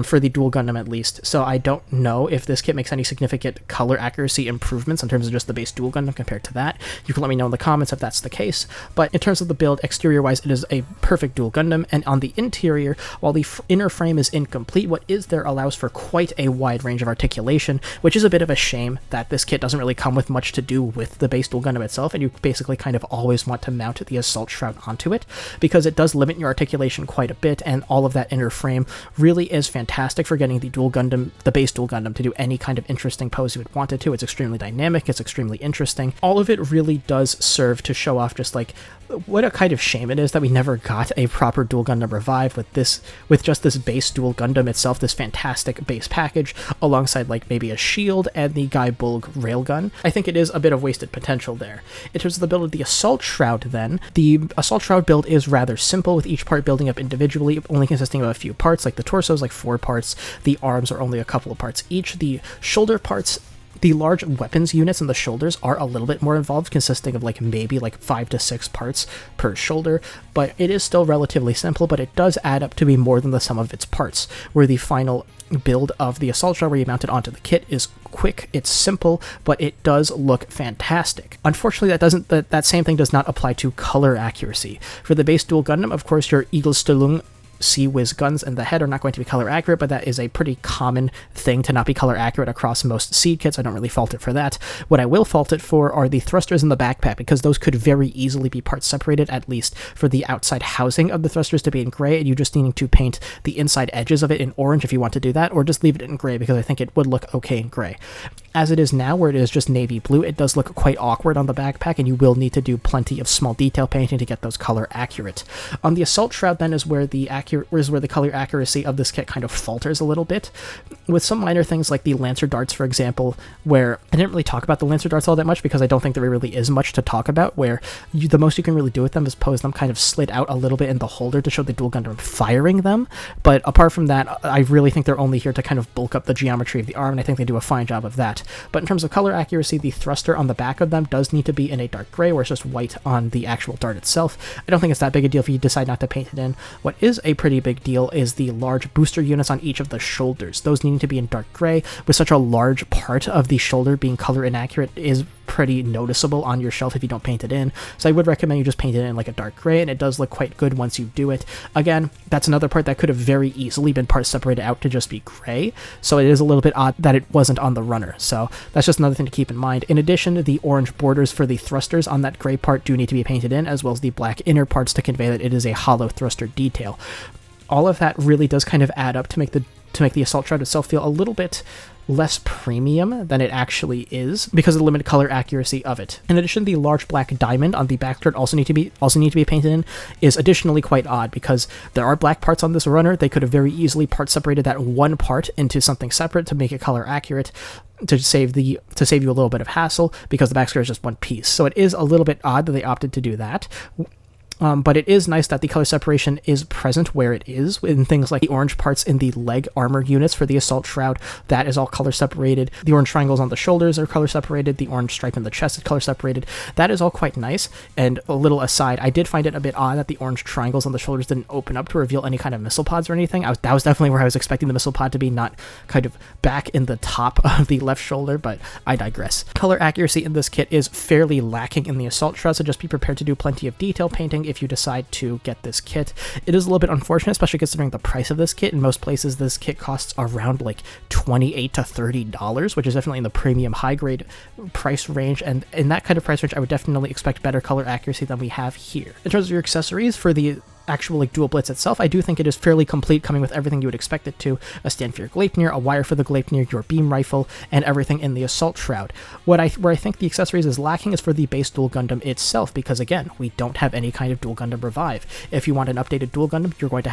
S1: for the Duel Gundam at least, so I don't know if this kit makes any significant color accuracy improvements in terms of just the base Duel Gundam compared to that. You can let me know in the comments if that's the case, but in terms of the build, exterior wise, it is a perfect Duel Gundam, and on the interior, while the inner frame is incomplete, what is there allows for quite a wide range of articulation, which is a bit of a shame that this kit doesn't really come with much to do with the base Duel Gundam itself, and you basically kind of always want to mount the Assault Shroud onto it, because it does limit your articulation quite a bit, and all of that inner frame really is fantastic for getting the Duel Gundam, the base Duel Gundam, to do any kind of interesting pose you would want it to. It's extremely dynamic, it's extremely interesting. All of it really does serve to show off just like what a kind of shame it is that we never got a proper Duel Gundam Revive with just this base Duel Gundam itself, this fantastic base package, alongside like maybe a shield and the Guy Bulg railgun. I think it is a bit of wasted potential there. In terms of the build of the Assault Shroud then, the Assault Shroud build is rather simple, with each part building up individually, only consisting of a few parts. Like the torso is like 4 parts, the arms are only a couple of parts each, the shoulder parts, the large weapons units in the shoulders are a little bit more involved, consisting of like maybe like 5 to 6 parts per shoulder, but it is still relatively simple, but it does add up to be more than the sum of its parts, where the final build of the Assault Shroud where you mount it onto the kit is quick, it's simple, but it does look fantastic. Unfortunately, that same thing does not apply to color accuracy. For the base Duel Gundam, of course, your Eagle-Stalung Sea-Whiz guns and the head are not going to be color accurate, but that is a pretty common thing to not be color accurate across most SEED kits. I don't really fault it for that. What I will fault it for are the thrusters in the backpack, because those could very easily be part separated, at least for the outside housing of the thrusters to be in gray, and you just needing to paint the inside edges of it in orange if you want to do that, or just leave it in gray, because I think it would look okay in gray. As it is now, where it is just navy blue, it does look quite awkward on the backpack, and you will need to do plenty of small detail painting to get those color accurate. On the Assault Shroud then is where the color accuracy of this kit kind of falters a little bit, with some minor things like the Lancer darts, for example, where I didn't really talk about the Lancer darts all that much because I don't think there really is much to talk about, where the most you can really do with them is pose them kind of slid out a little bit in the holder to show the Duel Gundam firing them, but apart from that, I really think they're only here to kind of bulk up the geometry of the arm, and I think they do a fine job of that. But in terms of color accuracy, the thruster on the back of them does need to be in a dark gray, where it's just white on the actual dart itself. I don't think it's that big a deal if you decide not to paint it in. What is a pretty big deal is the large booster units on each of the shoulders. Those needing to be in dark gray, with such a large part of the shoulder being color inaccurate is pretty noticeable on your shelf if you don't paint it in. So I would recommend you just paint it in like a dark gray, and it does look quite good once you do it. Again, that's another part that could have very easily been part separated out to just be gray, so it is a little bit odd that it wasn't on the runner. So that's just another thing to keep in mind. In addition, the orange borders for the thrusters on that gray part do need to be painted in, as well as the black inner parts to convey that it is a hollow thruster detail. All of that really does kind of add up to make the Assault Shroud itself feel a little bit less premium than it actually is, because of the limited color accuracy of it. In addition, the large black diamond on the backstrap also need to be painted in is additionally quite odd, because there are black parts on this runner. They could have very easily part separated that one part into something separate to make it color accurate, to save you a little bit of hassle, because the backstrap is just one piece. So it is a little bit odd that they opted to do that. But it is nice that the color separation is present where it is, in things like the orange parts in the leg armor units for the Assault Shroud. That is all color separated. The orange triangles on the shoulders are color separated. The orange stripe in the chest is color separated. That is all quite nice. And a little aside, I did find it a bit odd that the orange triangles on the shoulders didn't open up to reveal any kind of missile pods or anything. That was definitely where I was expecting the missile pod to be, not kind of back in the top of the left shoulder, but I digress. Color accuracy in this kit is fairly lacking in the Assault Shroud, so just be prepared to do plenty of detail painting if you decide to get this kit. It is a little bit unfortunate, especially considering the price of this kit. In most places, this kit costs around like $28 to $30, which is definitely in the premium high grade price range, and in that kind of price range, I would definitely expect better color accuracy than we have here. In terms of your accessories for the actual like Duel Blitz itself, I do think it is fairly complete, coming with everything you would expect it to: a stand for your Gleipnir, a wire for the Gleipnir, your beam rifle, and everything in the Assault Shroud. Where I think the accessories is lacking is for the base Duel Gundam itself, because again, we don't have any kind of Duel Gundam Revive. If you want an updated Duel Gundam, you're going to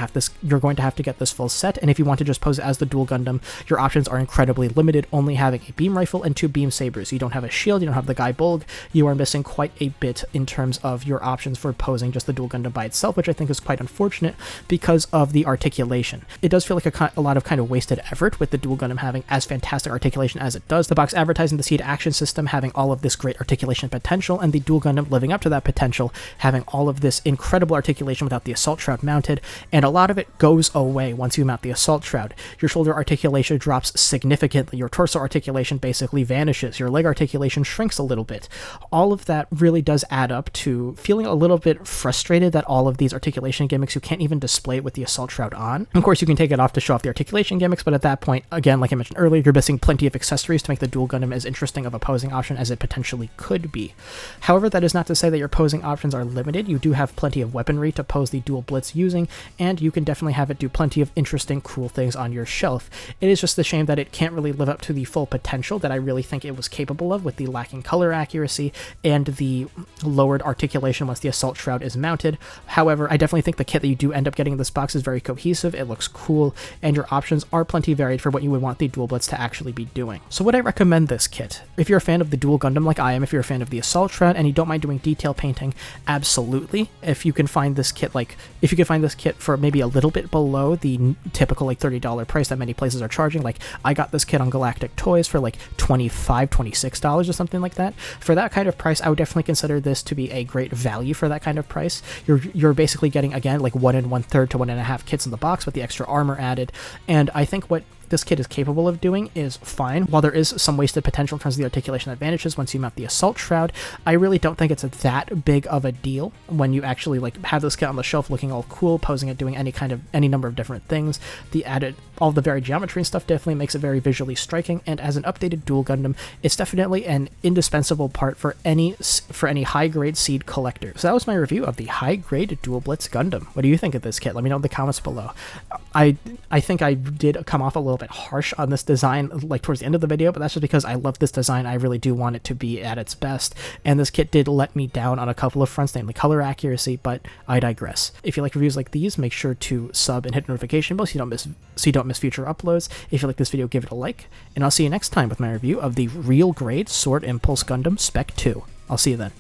S1: have to get this full set, and if you want to just pose it as the Duel Gundam, your options are incredibly limited, only having a beam rifle and 2 beam sabers. You don't have a shield, you don't have the Guy Bulg. You are missing quite a bit in terms of your options for posing just the Duel Gundam by itself, which I think is quite unfortunate because of the articulation. It does feel like a lot of kind of wasted effort with the Duel Gundam having as fantastic articulation as it does, the box advertising the SEED action system having all of this great articulation potential, and the Duel Gundam living up to that potential, having all of this incredible articulation without the Assault Shroud mounted, and a lot of it goes away once you mount the Assault Shroud. Your shoulder articulation drops significantly, your torso articulation basically vanishes, your leg articulation shrinks a little bit. All of that really does add up to feeling a little bit frustrated that all of these articulation gimmicks, you can't even display it with the Assault Shroud on. Of course, you can take it off to show off the articulation gimmicks, but at that point, again, like I mentioned earlier, you're missing plenty of accessories to make the Duel Gundam as interesting of a posing option as it potentially could be. However, that is not to say that your posing options are limited. You do have plenty of weaponry to pose the Duel Blitz using, and you can definitely have it do plenty of interesting, cool things on your shelf. It is just a shame that it can't really live up to the full potential that I really think it was capable of, with the lacking color accuracy and the lowered articulation once the Assault Shroud is mounted. However, I definitely think the kit that you do end up getting in this box is very cohesive, it looks cool, and your options are plenty varied for what you would want the Duel Blitz to actually be doing. So would I recommend this kit? If you're a fan of the Duel Gundam like I am, if you're a fan of the Assault Shroud and you don't mind doing detail painting, absolutely. If you can find this kit for maybe a little bit below the typical like $30 price that many places are charging, like I got this kit on Galactic Toys for like $25, $26 or something like that. For that kind of price, I would definitely consider this to be a great value for that kind of price. You're basically getting, again, like 1 1/3 to 1.5 kits in the box with the extra armor added, and I think what this kit is capable of doing is fine. While there is some wasted potential in terms of the articulation that vanishes once you mount the Assault Shroud, I really don't think it's that big of a deal when you actually like have this kit on the shelf looking all cool, posing it, doing any number of different things. All the varied geometry and stuff definitely makes it very visually striking, and as an updated Duel Gundam, it's definitely an indispensable part for any high grade SEED collector. So that was my review of the High Grade Duel Blitz Gundam. What do you think of this kit? Let me know in the comments below. I think I did come off a little bit harsh on this design like towards the end of the video, but that's just because I love this design. I really do want it to be at its best, and this kit did let me down on a couple of fronts, namely color accuracy, but I digress. If you like reviews like these, make sure to sub and hit the notification bell so you don't miss future uploads. If you like this video, give it a like, and I'll see you next time with my review of the Real Grade Sword Impulse Gundam Spec 2. I'll see you then.